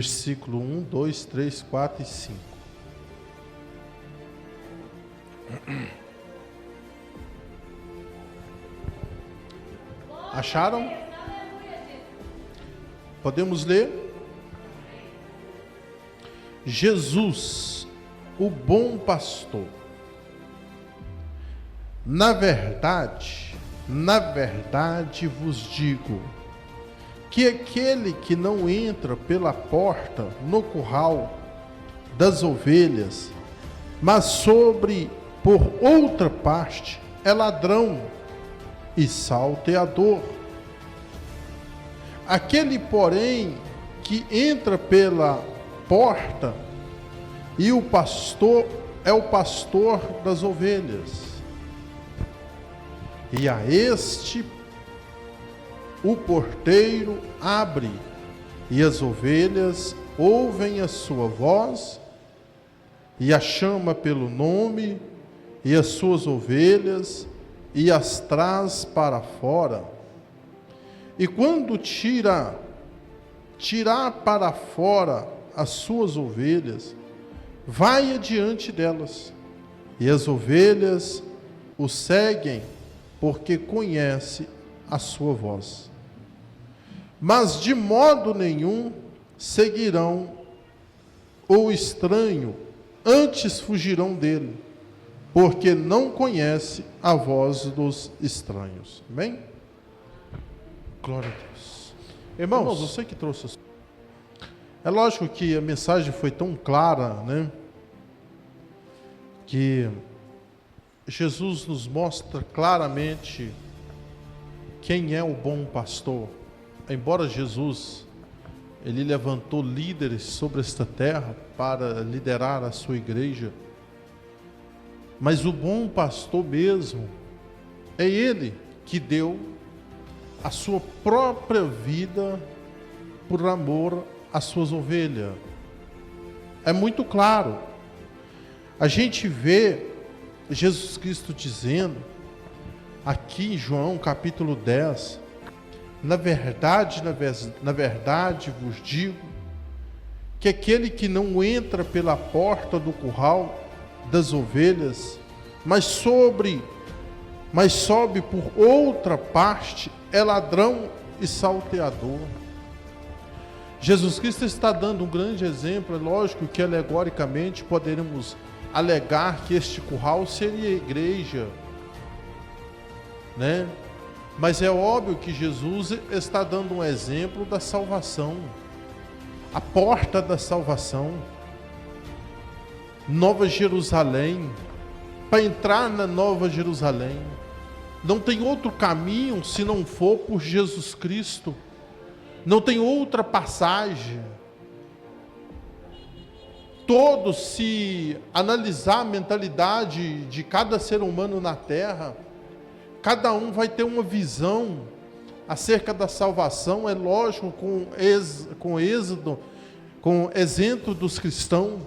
versículo 1, 2, 3, 4 e 5. Acharam? Podemos ler? Jesus, o bom pastor. Na verdade vos digo, que aquele que não entra pela porta no curral das ovelhas, mas sobre por outra parte, é ladrão e salteador. Aquele, porém, que entra pela porta, e o pastor é o pastor das ovelhas. E a este o porteiro abre, e as ovelhas ouvem a sua voz, e a chama pelo nome, e as suas ovelhas, e as traz para fora. E quando tirar para fora as suas ovelhas, vai adiante delas, e as ovelhas o seguem, porque conhece a sua voz. Mas de modo nenhum seguirão o estranho, antes fugirão dele, porque não conhece a voz dos estranhos. Amém? Glória a Deus. Irmãos, eu sei que trouxe. É lógico que a mensagem foi tão clara, né? Que Jesus nos mostra claramente quem é o bom pastor. Embora Jesus, ele levantou líderes sobre esta terra para liderar a sua igreja, mas o bom pastor mesmo é ele que deu a sua própria vida por amor às suas ovelhas. É muito claro. A gente vê Jesus Cristo dizendo aqui em João capítulo 10, na verdade vos digo, que aquele que não entra pela porta do curral das ovelhas, mas sobe por outra parte, é ladrão e salteador. Jesus Cristo está dando um grande exemplo. É lógico que alegoricamente poderemos alegar que este curral seria a igreja, né? Mas é óbvio que Jesus está dando um exemplo da salvação, a porta da salvação, Nova Jerusalém. Para entrar na Nova Jerusalém, não tem outro caminho se não for por Jesus Cristo, não tem outra passagem. Todos, se analisar a mentalidade de cada ser humano na terra, cada um vai ter uma visão acerca da salvação. É lógico, com exemplo dos cristãos.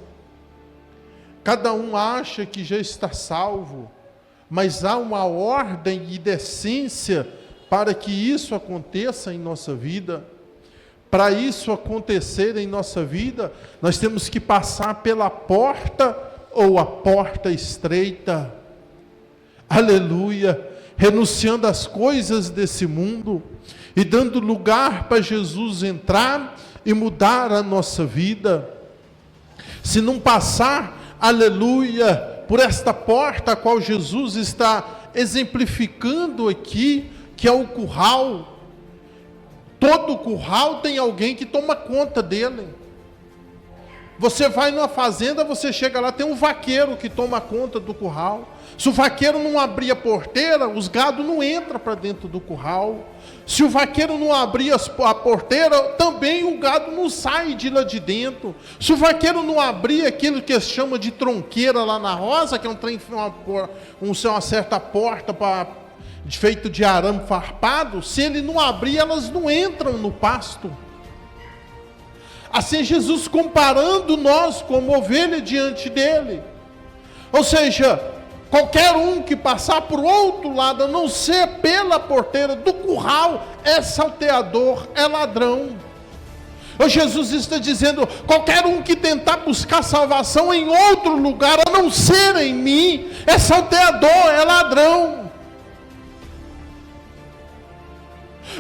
Cada um acha que já está salvo, mas há uma ordem e decência para que isso aconteça em nossa vida. Para isso acontecer em nossa vida, nós temos que passar pela porta ou a porta estreita. Aleluia! Renunciando às coisas desse mundo e dando lugar para Jesus entrar e mudar a nossa vida. Se não passar, aleluia, por esta porta a qual Jesus está exemplificando aqui, que é o curral. Todo curral tem alguém que toma conta dele. Você vai numa fazenda, você chega lá, tem um vaqueiro que toma conta do curral. Se o vaqueiro não abrir a porteira, os gados não entram para dentro do curral. Se o vaqueiro não abrir a porteira, também o gado não sai de lá de dentro. Se o vaqueiro não abrir aquilo que se chama de tronqueira lá na roça, que é um trem, uma certa porta feito de arame farpado, se ele não abrir, elas não entram no pasto. Assim, Jesus comparando nós como ovelha diante dele. Ou seja, qualquer um que passar por outro lado, a não ser pela porteira do curral, é salteador, é ladrão. Ou Jesus está dizendo: qualquer um que tentar buscar salvação em outro lugar, a não ser em mim, é salteador, é ladrão.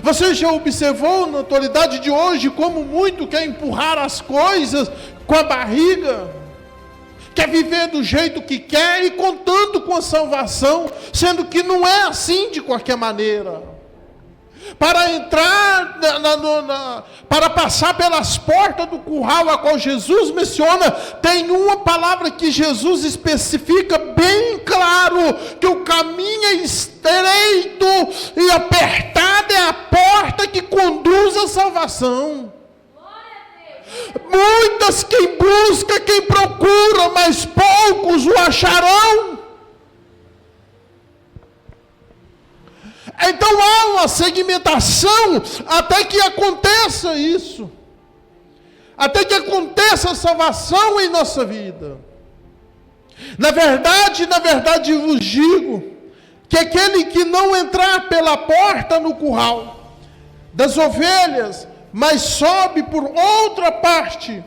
Você já observou na atualidade de hoje como muito quer empurrar as coisas com a barriga? Quer viver do jeito que quer e contando com a salvação, sendo que não é assim de qualquer maneira. Para entrar, para passar pelas portas do curral a qual Jesus menciona, tem uma palavra que Jesus especifica bem claro, que o caminho é estreito e apertada é a porta que conduz à salvação. Muitas quem busca, quem procura, mas poucos o acharão. Então há uma segmentação até que aconteça isso. Até que aconteça a salvação em nossa vida. Na verdade vos digo, que aquele que não entrar pela porta no curral das ovelhas, mas sobe por outra parte,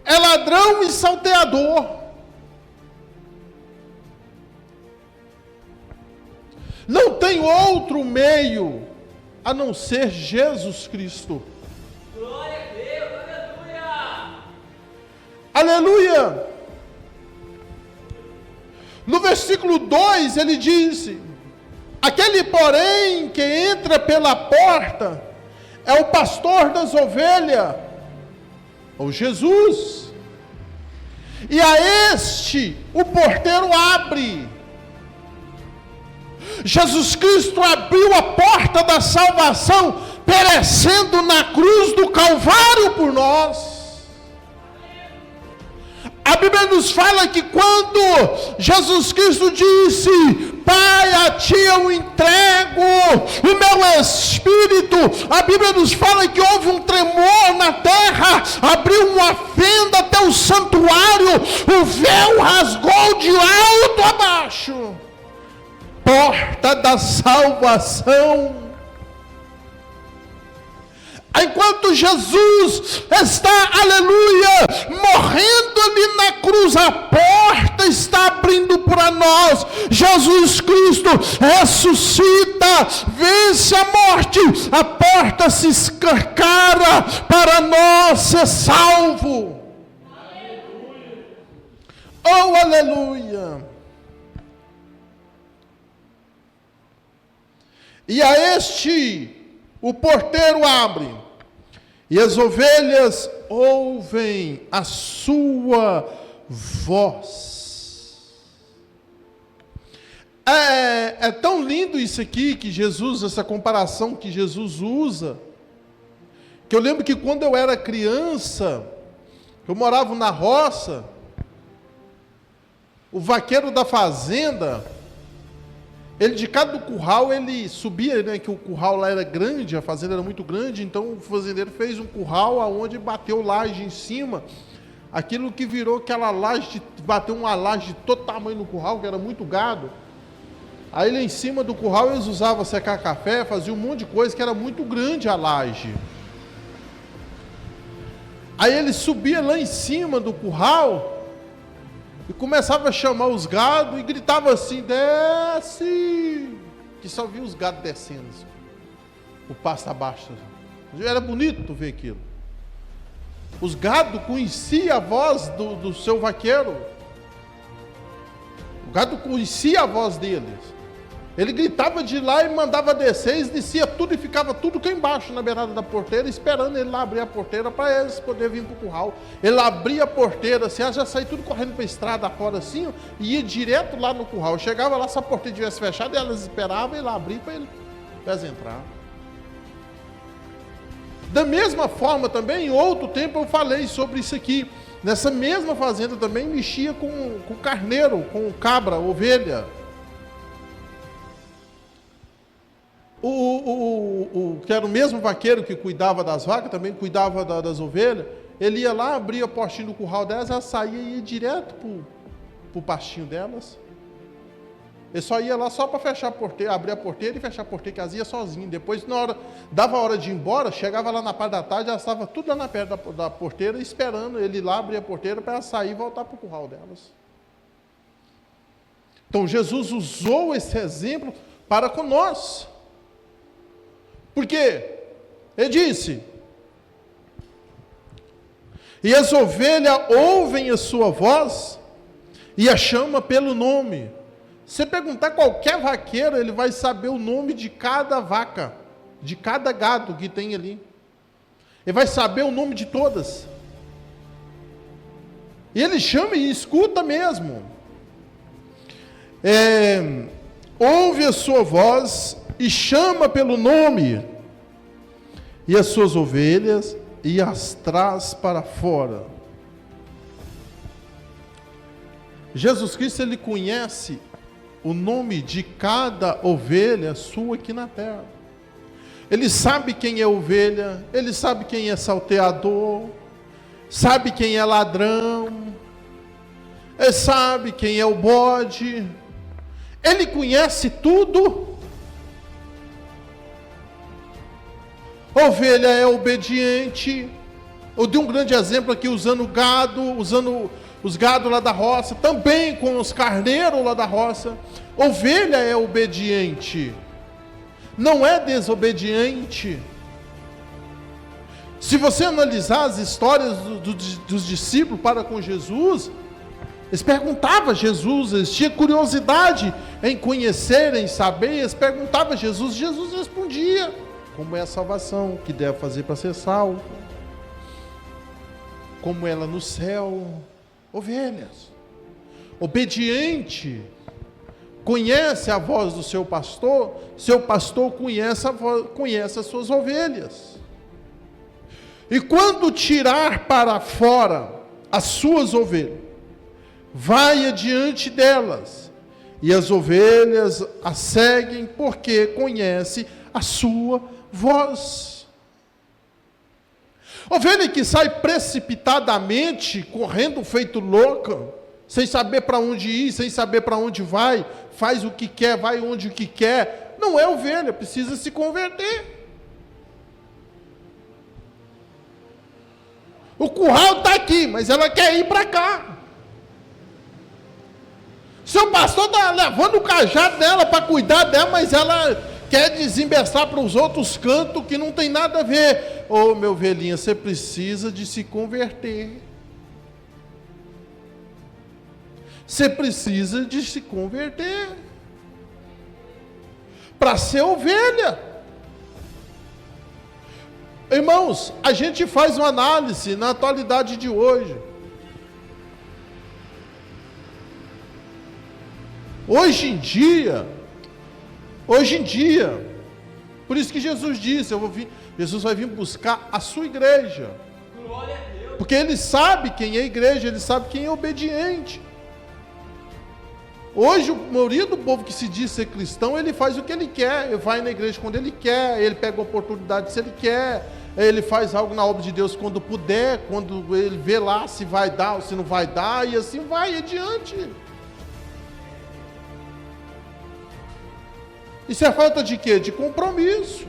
é ladrão e salteador. Não tem outro meio a não ser Jesus Cristo. Glória a Deus, aleluia! Aleluia! No versículo 2 ele disse: aquele porém que entra pela porta é o pastor das ovelhas, ou Jesus. E a este o porteiro abre. Jesus Cristo abriu a porta da salvação, perecendo na cruz do Calvário por nós. A Bíblia nos fala que quando Jesus Cristo disse: Pai, a ti eu entrego o meu espírito, a Bíblia nos fala que houve um tremor na terra, abriu uma fenda até o santuário, o véu rasgou de alto a baixo. Porta da salvação. Enquanto Jesus está, aleluia, morrendo ali na cruz, a porta está abrindo para nós. Jesus Cristo ressuscita, vence a morte, a porta se escancara para nós ser salvo. Aleluia. Oh, aleluia. E a este o porteiro abre, e as ovelhas ouvem a sua voz. É tão lindo isso aqui que Jesus, essa comparação que Jesus usa, que eu lembro que quando eu era criança, eu morava na roça, o vaqueiro da fazenda, ele de cada do curral, ele subia, né, que o curral lá era grande, a fazenda era muito grande, então o fazendeiro fez um curral onde bateu laje em cima, aquilo que virou aquela laje, bateu uma laje de todo tamanho no curral, que era muito gado. Aí lá em cima do curral eles usavam secar café, faziam um monte de coisa, que era muito grande a laje. Aí ele subia lá em cima do curral, e começava a chamar os gados e gritava assim: desce! Que só via os gados descendo, o pasto abaixo. Era bonito ver aquilo. Os gados conheciam a voz do seu vaqueiro. O gado conhecia a voz deles. Ele gritava de lá e mandava descer, eles descia tudo e ficava tudo cá embaixo, na beirada da porteira, esperando ele lá abrir a porteira para eles poderem vir para o curral. Ele abria a porteira assim, já saía tudo correndo para a estrada fora assim, e ia direto lá no curral. Chegava lá, se a porteira tivesse fechada, elas esperavam ele abrir para eles entrar. Da mesma forma também, em outro tempo eu falei sobre isso aqui. Nessa mesma fazenda também mexia com carneiro, com cabra, ovelha. Que era o mesmo vaqueiro que cuidava das vacas, também cuidava das ovelhas, ele ia lá, abria o postinho do curral delas, ela saía e ia direto para o pastinho delas. Ele só ia lá só para fechar a porteira, abrir a porteira e fechar a porteira, que as ia sozinho. Depois, dava a hora de ir embora, chegava lá na parte da tarde, já estava tudo lá na perto da porteira, esperando ele ir lá abrir a porteira para ela sair e voltar para o curral delas. Então, Jesus usou esse exemplo para com nós. Por quê? Ele disse: e as ovelhas ouvem a sua voz e a chama pelo nome. Se perguntar qualquer vaqueiro, ele vai saber o nome de cada vaca, de cada gado que tem ali. Ele vai saber o nome de todas. E ele chama e escuta mesmo. Ouve a sua voz e chama pelo nome. E as suas ovelhas e as traz para fora. Jesus Cristo, ele conhece o nome de cada ovelha sua aqui na terra. Ele sabe quem é ovelha, ele sabe quem é salteador, sabe quem é ladrão, ele sabe quem é o bode, ele conhece tudo. Ovelha é obediente. Eu dei um grande exemplo aqui usando os gados lá da roça, também com os carneiros lá da roça. Ovelha é obediente, não é desobediente. Se você analisar as histórias dos discípulos para com Jesus, eles perguntavam a Jesus, eles tinham curiosidade em conhecer, em saber, eles perguntavam a Jesus, Jesus respondia: como é a salvação, o que deve fazer para ser salvo, como ela no céu. Ovelhas, obediente, conhece a voz do seu pastor conhece as suas ovelhas. E quando tirar para fora as suas ovelhas, vai adiante delas, e as ovelhas a seguem, porque conhece a sua voz. Ovelha que sai precipitadamente, correndo feito louca, sem saber para onde ir, sem saber para onde vai, faz o que quer, vai onde o que quer, não é ovelha, precisa se converter. O curral está aqui, mas ela quer ir para cá. Seu pastor está levando o cajado dela para cuidar dela, mas ela quer desembeçar para os outros cantos que não tem nada a ver. Ô, meu velhinho, você precisa de se converter. Você precisa de se converter para ser ovelha. Irmãos, a gente faz uma análise na atualidade de hoje. Hoje em dia, por isso que Jesus disse, Jesus vai vir buscar a sua igreja. Glória a Deus. Porque ele sabe quem é igreja, ele sabe quem é obediente. Hoje, a maioria do povo que se diz ser cristão, ele faz o que ele quer, ele vai na igreja quando ele quer, ele pega a oportunidade se ele quer, ele faz algo na obra de Deus quando puder, quando ele vê lá se vai dar ou se não vai dar, e assim vai adiante. Isso é falta de quê? De compromisso.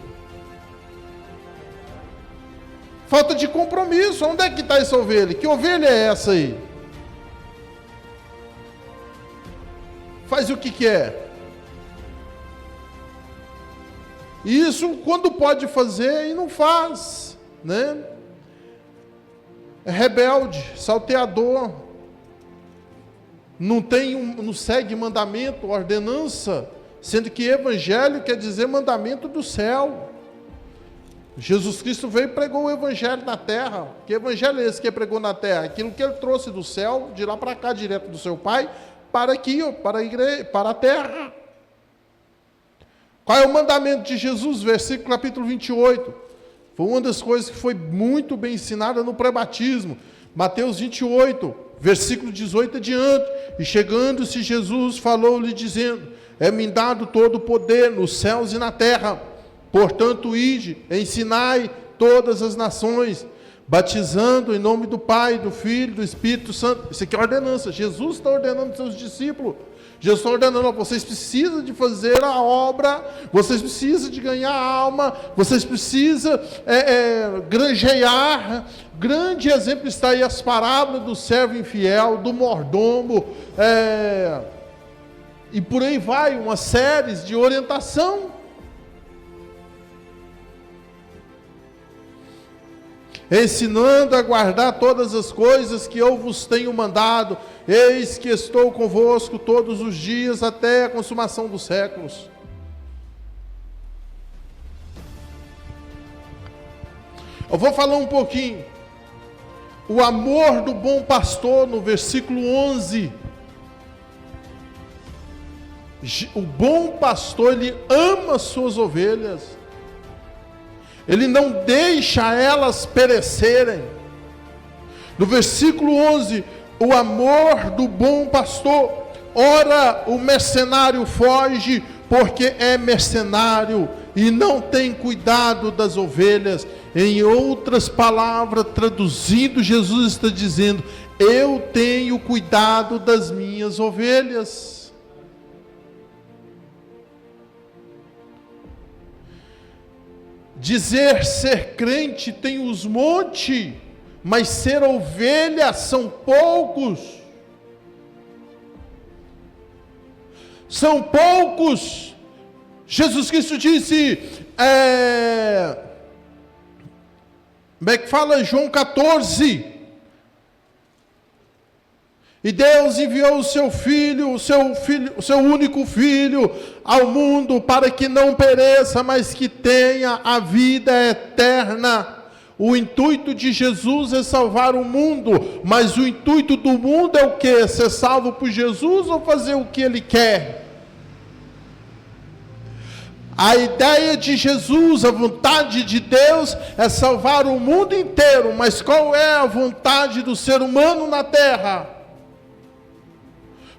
Falta de compromisso. Onde é que está essa ovelha? Que ovelha é essa aí? Faz o que quer. Isso quando pode fazer e não faz, né? É rebelde, salteador. Não segue mandamento, ordenança. Sendo que evangelho quer dizer mandamento do céu. Jesus Cristo veio e pregou o evangelho na terra. Que evangelho é esse que ele pregou na terra? Aquilo que ele trouxe do céu, de lá para cá, direto do seu Pai, para aqui, para a igreja, para a terra. Qual é o mandamento de Jesus? Versículo capítulo 28. Foi uma das coisas que foi muito bem ensinada no pré-batismo. Mateus 28, versículo 18 adiante. E chegando-se Jesus, falou-lhe dizendo: é-me dado todo o poder nos céus e na terra. Portanto, ide, ensinai todas as nações, batizando em nome do Pai, do Filho, do Espírito Santo. Isso aqui é ordenança. Jesus está ordenando aos seus discípulos. Jesus está ordenando, vocês precisam de fazer a obra, vocês precisam de ganhar alma, vocês precisam granjear. Grande exemplo está aí as parábolas do servo infiel, do mordomo, e por aí vai, uma série de orientação. Ensinando a guardar todas as coisas que eu vos tenho mandado, eis que estou convosco todos os dias até a consumação dos séculos. Eu vou falar um pouquinho. O amor do bom pastor, no versículo 11. O bom pastor, ele ama suas ovelhas. Ele não deixa elas perecerem. No versículo 11, o amor do bom pastor. Ora, o mercenário foge, porque é mercenário e não tem cuidado das ovelhas. Em outras palavras, traduzindo, Jesus está dizendo: eu tenho cuidado das minhas ovelhas. Dizer ser crente tem os montes, mas ser ovelha são poucos. São poucos. Jesus Cristo disse, como é que fala? João 14. E Deus enviou o seu único filho ao mundo para que não pereça, mas que tenha a vida eterna. O intuito de Jesus é salvar o mundo, mas o intuito do mundo é o quê? Ser salvo por Jesus ou fazer o que ele quer? A ideia de Jesus, a vontade de Deus é salvar o mundo inteiro, mas qual é a vontade do ser humano na terra?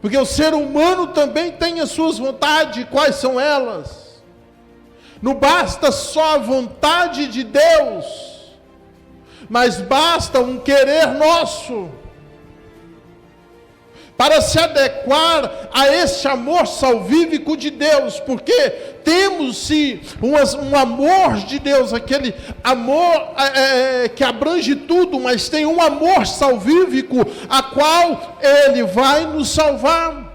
Porque o ser humano também tem as suas vontades. Quais são elas? Não basta só a vontade de Deus, mas basta um querer nosso para se adequar a esse amor salvífico de Deus, porque temos sim um amor de Deus, aquele amor que abrange tudo, mas tem um amor salvífico, a qual Ele vai nos salvar.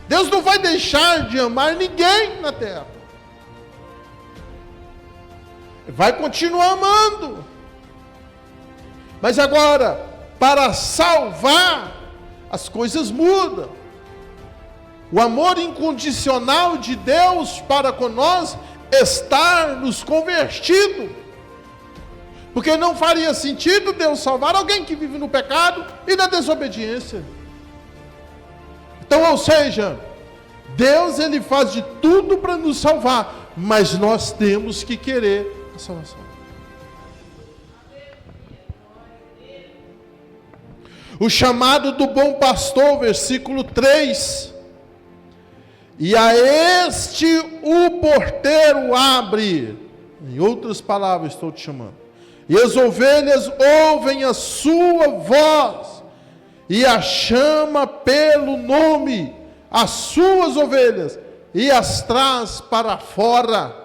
Deus não vai deixar de amar ninguém na terra, vai continuar amando, mas agora, para salvar, as coisas mudam. O amor incondicional de Deus para com nós está nos convertido. Porque não faria sentido Deus salvar alguém que vive no pecado e na desobediência. Então, ou seja, Deus ele faz de tudo para nos salvar, mas nós temos que querer a salvação. O chamado do bom pastor, versículo 3. E a este o porteiro abre. Em outras palavras, estou te chamando. E as ovelhas ouvem a sua voz. E a chama pelo nome, as suas ovelhas. E as traz para fora.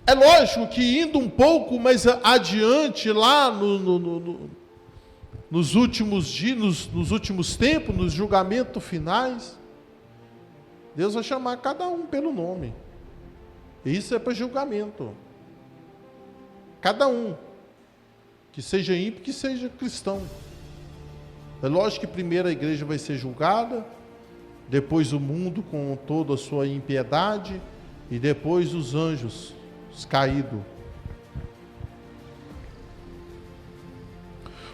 É lógico que indo um pouco mais adiante, lá nos últimos dias, nos últimos tempos, nos julgamentos finais, Deus vai chamar cada um pelo nome. Isso é para julgamento. Cada um, que seja ímpio, que seja cristão. É lógico que primeiro a igreja vai ser julgada, depois o mundo com toda a sua impiedade, e depois os anjos caído.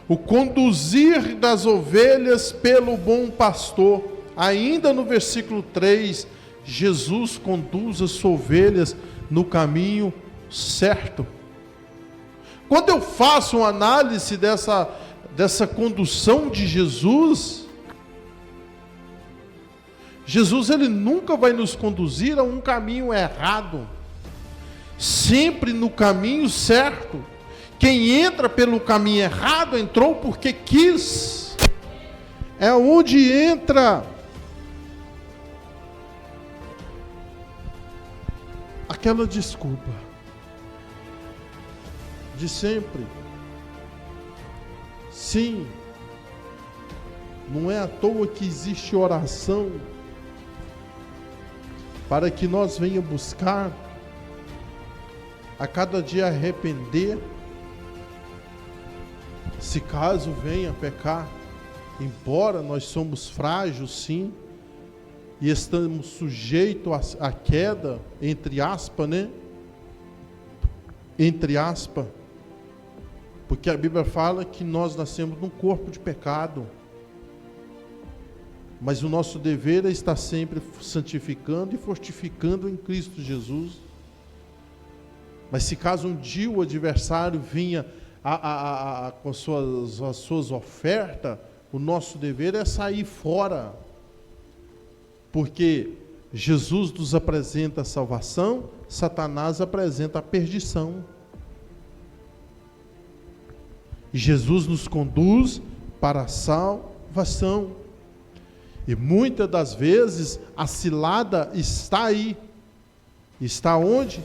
O conduzir das ovelhas pelo bom pastor. Ainda no versículo 3, Jesus conduz as suas ovelhas no caminho certo. Quando eu faço uma análise dessa condução de Jesus, ele nunca vai nos conduzir a um caminho errado. Sempre no caminho certo. Quem entra pelo caminho errado, entrou porque quis. É onde entra aquela desculpa de sempre. Sim, não é à toa que existe oração para que nós venhamos buscar a cada dia arrepender, se caso venha pecar, embora nós somos frágeis, sim, e estamos sujeitos à queda, entre aspas, né? Entre aspas, porque a Bíblia fala que nós nascemos num corpo de pecado, mas o nosso dever é estar sempre santificando e fortificando em Cristo Jesus. Mas se caso um dia o adversário vinha com as suas ofertas, o nosso dever é sair fora, porque Jesus nos apresenta a salvação, Satanás apresenta a perdição. E Jesus nos conduz para a salvação. E muitas das vezes a cilada está aí. Está onde?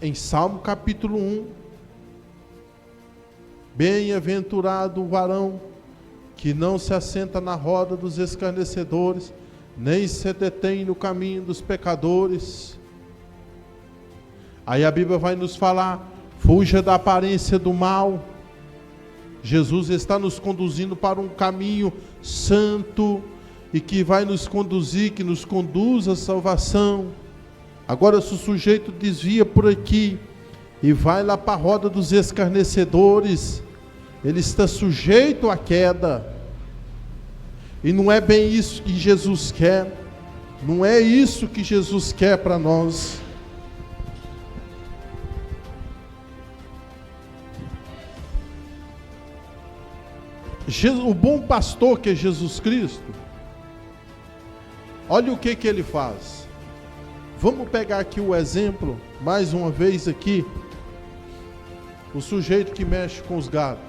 Em Salmo capítulo 1. Bem-aventurado o varão que não se assenta na roda dos escarnecedores, nem se detém no caminho dos pecadores. Aí a Bíblia vai nos falar: fuja da aparência do mal. Jesus está nos conduzindo para um caminho santo e que vai nos conduzir, que nos conduz à salvação. Agora, se o sujeito desvia por aqui e vai lá para a roda dos escarnecedores, ele está sujeito à queda. E não é bem isso que Jesus quer. Não é isso que Jesus quer para nós. O bom pastor, que é Jesus Cristo, olha o que ele faz. Vamos pegar aqui o exemplo, mais uma vez aqui, o sujeito que mexe com os gados.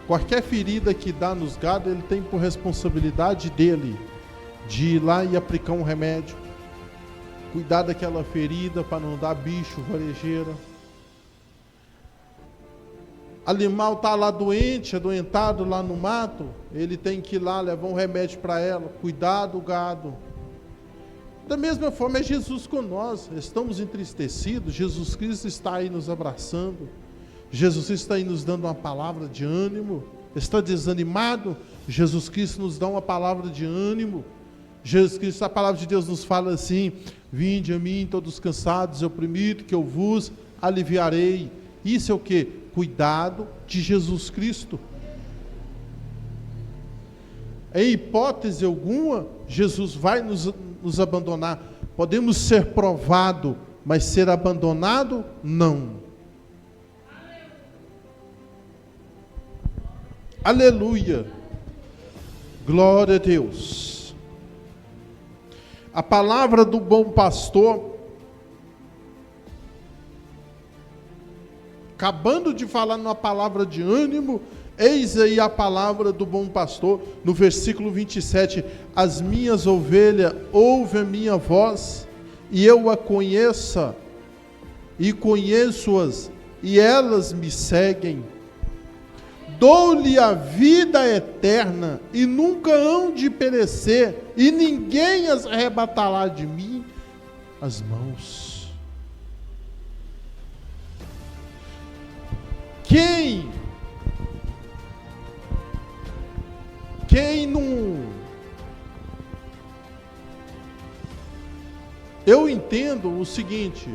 Qualquer ferida que dá nos gados, ele tem por responsabilidade dele de ir lá e aplicar um remédio, cuidar daquela ferida para não dar bicho, varejeira. Animal está lá doente, adoentado lá no mato, ele tem que ir lá levar um remédio para ela, cuidar do gado. Da mesma forma é Jesus com nós. Estamos entristecidos, Jesus Cristo está aí nos abraçando, Jesus Cristo está aí nos dando uma palavra de ânimo. Está desanimado, Jesus Cristo nos dá uma palavra de ânimo. Jesus Cristo, a palavra de Deus nos fala assim: vinde a mim todos cansados e oprimidos, que eu vos aliviarei. Isso é o que? Cuidado de Jesus Cristo. Em hipótese alguma, Jesus vai nos abandonar. Podemos ser provados, mas ser abandonado, não. Aleluia. Glória a Deus. A palavra do bom pastor, acabando de falar numa palavra de ânimo, eis aí a palavra do bom pastor, no versículo 27, as minhas ovelhas ouvem a minha voz, e eu a conheço, e conheço-as, e elas me seguem. Dou-lhe a vida eterna, e nunca hão de perecer, e ninguém as arrebatará de mim as mãos. Quem não... Eu entendo o seguinte: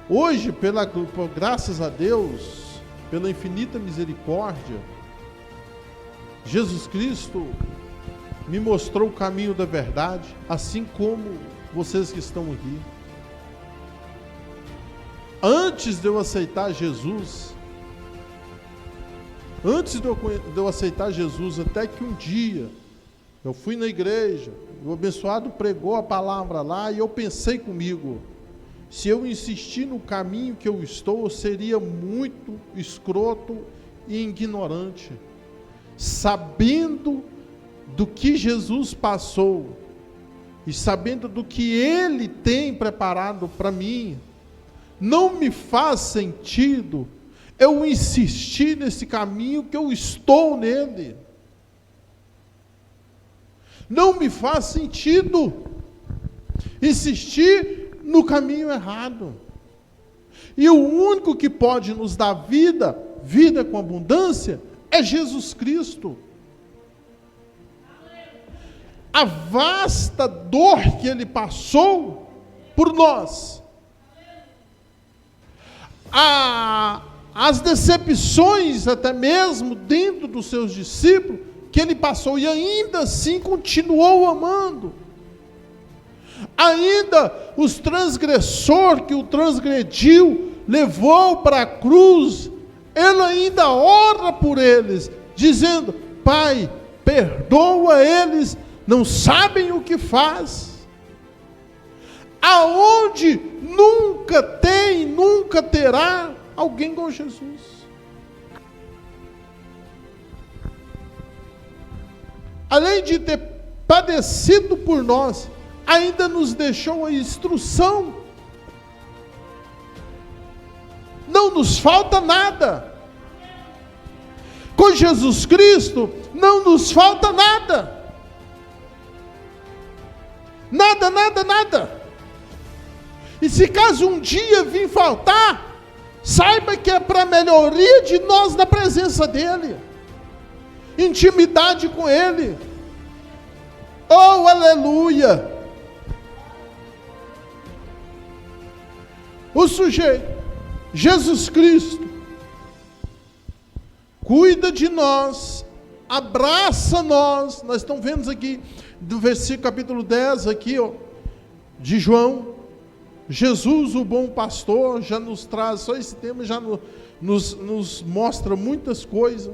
hoje, graças a Deus, pela infinita misericórdia, Jesus Cristo me mostrou o caminho da verdade, assim como vocês que estão aqui. Antes de eu aceitar Jesus, até que um dia eu fui na igreja, o abençoado pregou a palavra lá, e eu pensei comigo: se eu insistir no caminho que eu estou, eu seria muito escroto e ignorante, sabendo do que Jesus passou e sabendo do que Ele tem preparado para mim. Não me faz sentido eu insistir nesse caminho que eu estou nele. Não me faz sentido insistir no caminho errado. E o único que pode nos dar vida, vida com abundância, é Jesus Cristo. A vasta dor que Ele passou por nós, as decepções até mesmo dentro dos seus discípulos, que Ele passou e ainda assim continuou amando. Ainda os transgressores que o transgrediu, levou para a cruz, Ele ainda ora por eles, dizendo: Pai, perdoa eles, não sabem o que faz. Aonde nunca tem, nunca terá alguém igual Jesus. Além de ter padecido por nós, ainda nos deixou a instrução. Não nos falta nada. Com Jesus Cristo, não nos falta nada. Nada, nada, nada. E se caso um dia vir faltar, saiba que é para a melhoria de nós na presença dEle. Intimidade com Ele. Oh, aleluia! O sujeito, Jesus Cristo, cuida de nós, abraça nós. Nós estamos vendo aqui, do versículo capítulo 10, aqui, ó, de João. Jesus, o bom pastor, já nos traz, só esse tema já nos mostra muitas coisas.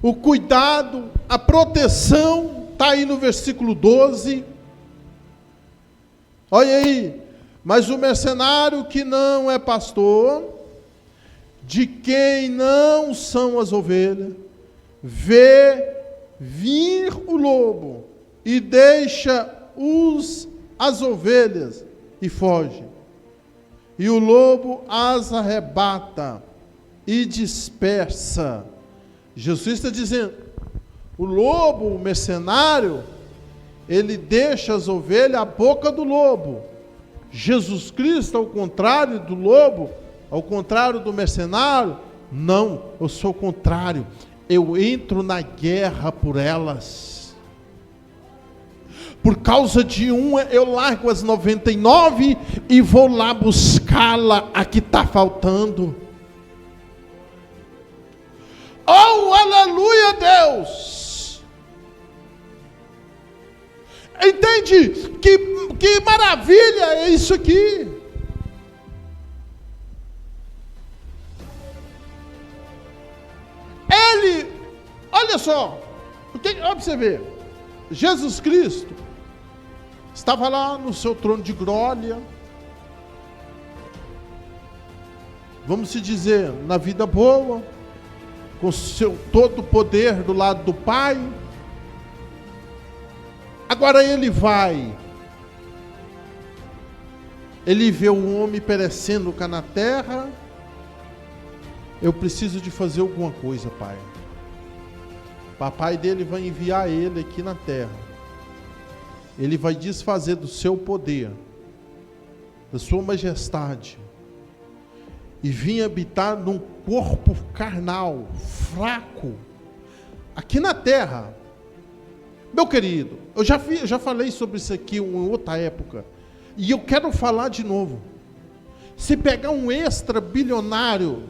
O cuidado, a proteção, está aí no versículo 12. Olha aí. Mas o mercenário que não é pastor, de quem não são as ovelhas, vê vir o lobo e deixa as ovelhas e foge. E o lobo as arrebata e dispersa. Jesus está dizendo, o lobo, o mercenário, ele deixa as ovelhas à boca do lobo. Jesus Cristo, ao contrário do lobo, ao contrário do mercenário, não, eu sou o contrário, eu entro na guerra por elas. Por causa de uma, eu largo as 99 e vou lá buscá-la, a que está faltando. Oh, aleluia, Deus! Entende? Que maravilha é isso aqui. Ele, olha só, olha para você ver, Jesus Cristo estava lá no seu trono de glória, vamos se dizer, na vida boa, com seu todo o poder do lado do Pai. Agora ele vê o homem perecendo cá na terra. Eu preciso de fazer alguma coisa, Pai. Papai dele vai enviar ele aqui na terra. Ele vai desfazer do seu poder, da sua majestade, e vir habitar num corpo carnal, fraco, aqui na terra. Meu querido, eu já falei sobre isso aqui em outra época, e eu quero falar de novo. Se pegar um extra bilionário,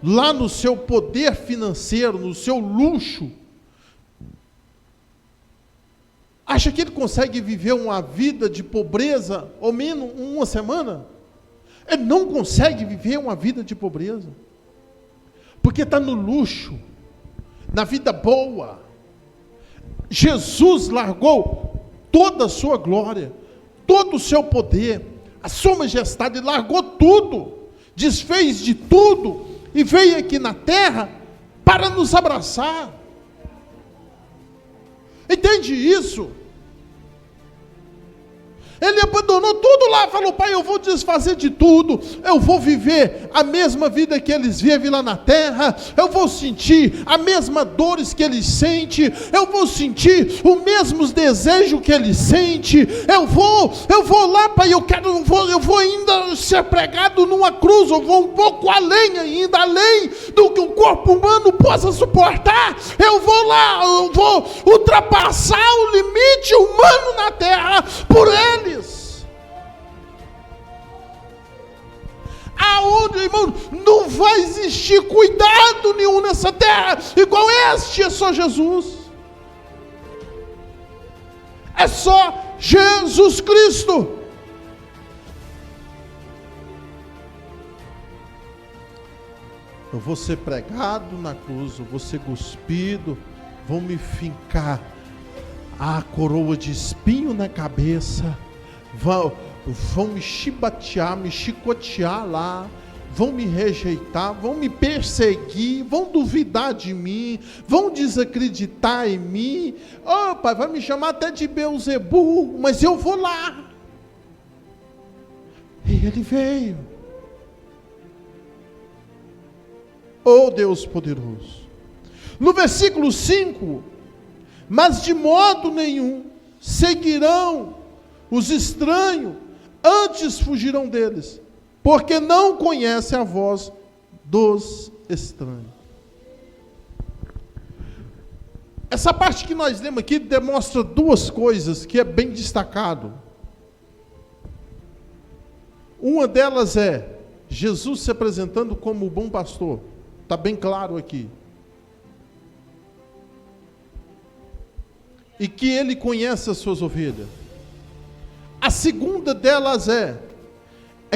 lá no seu poder financeiro, no seu luxo, acha que ele consegue viver uma vida de pobreza, ao menos uma semana? Ele não consegue viver uma vida de pobreza, porque está no luxo, na vida boa. Jesus largou toda a sua glória, todo o seu poder, a sua majestade, largou tudo, desfez de tudo e veio aqui na terra para nos abraçar. Entende isso? Ele abandonou tudo lá, falou: Pai, eu vou desfazer de tudo, eu vou viver a mesma vida que eles vivem lá na terra, eu vou sentir as mesmas dores que eles sentem, eu vou sentir os mesmos desejos que eles sentem, eu vou lá, Pai, eu vou ainda ser pregado numa cruz, eu vou um pouco além ainda, além do que o corpo humano possa suportar, eu vou lá, eu vou ultrapassar o limite humano na terra, por eles. Aonde, irmão, não vai existir cuidado nenhum nessa terra igual este, é só Jesus. É só Jesus Cristo. Eu vou ser pregado na cruz, eu vou ser cuspido, vão me fincar a coroa de espinho na cabeça, vão me chibatear, me chicotear lá, vão me rejeitar, vão me perseguir, vão duvidar de mim, vão desacreditar em mim. Oh, Pai, vai me chamar até de Beelzebu, mas eu vou lá. E ele veio. Oh, Deus poderoso. No versículo 5, mas de modo nenhum seguirão os estranhos, antes fugirão deles, porque não conhecem a voz dos estranhos. Essa parte que nós lemos aqui demonstra duas coisas que é bem destacado. Uma delas é Jesus se apresentando como o bom pastor. Está bem claro aqui. E que ele conhece as suas ovelhas. A segunda delas é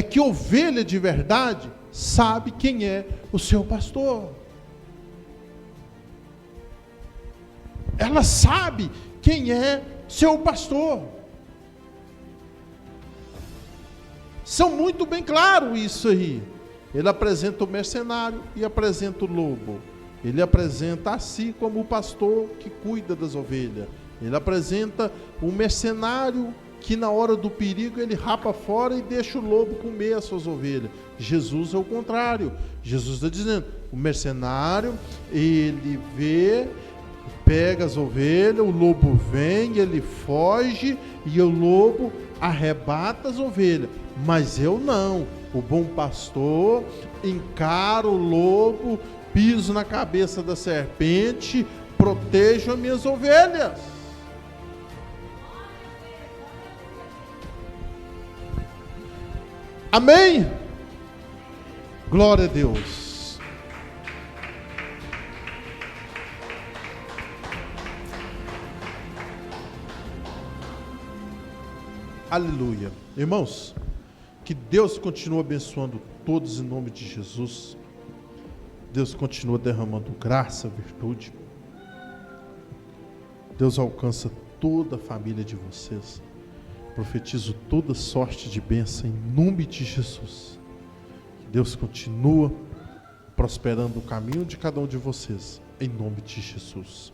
que ovelha de verdade sabe quem é o seu pastor. Ela sabe quem é seu pastor. São muito bem claro isso aí. Ele apresenta o mercenário e apresenta o lobo. Ele apresenta a si como o pastor que cuida das ovelhas. Ele apresenta o mercenário que na hora do perigo ele rapa fora e deixa o lobo comer as suas ovelhas. Jesus é o contrário. Jesus está dizendo, o mercenário, ele vê, pega as ovelhas, o lobo vem, ele foge e o lobo arrebata as ovelhas. Mas eu não. O bom pastor encara o lobo, piso na cabeça da serpente, protejo as minhas ovelhas. Amém? Glória a Deus. Aleluia. Irmãos, que Deus continue abençoando todos em nome de Jesus. Deus continua derramando graça, virtude. Deus alcança toda a família de vocês. Profetizo toda sorte de bênção em nome de Jesus. Que Deus continua prosperando o caminho de cada um de vocês, em nome de Jesus.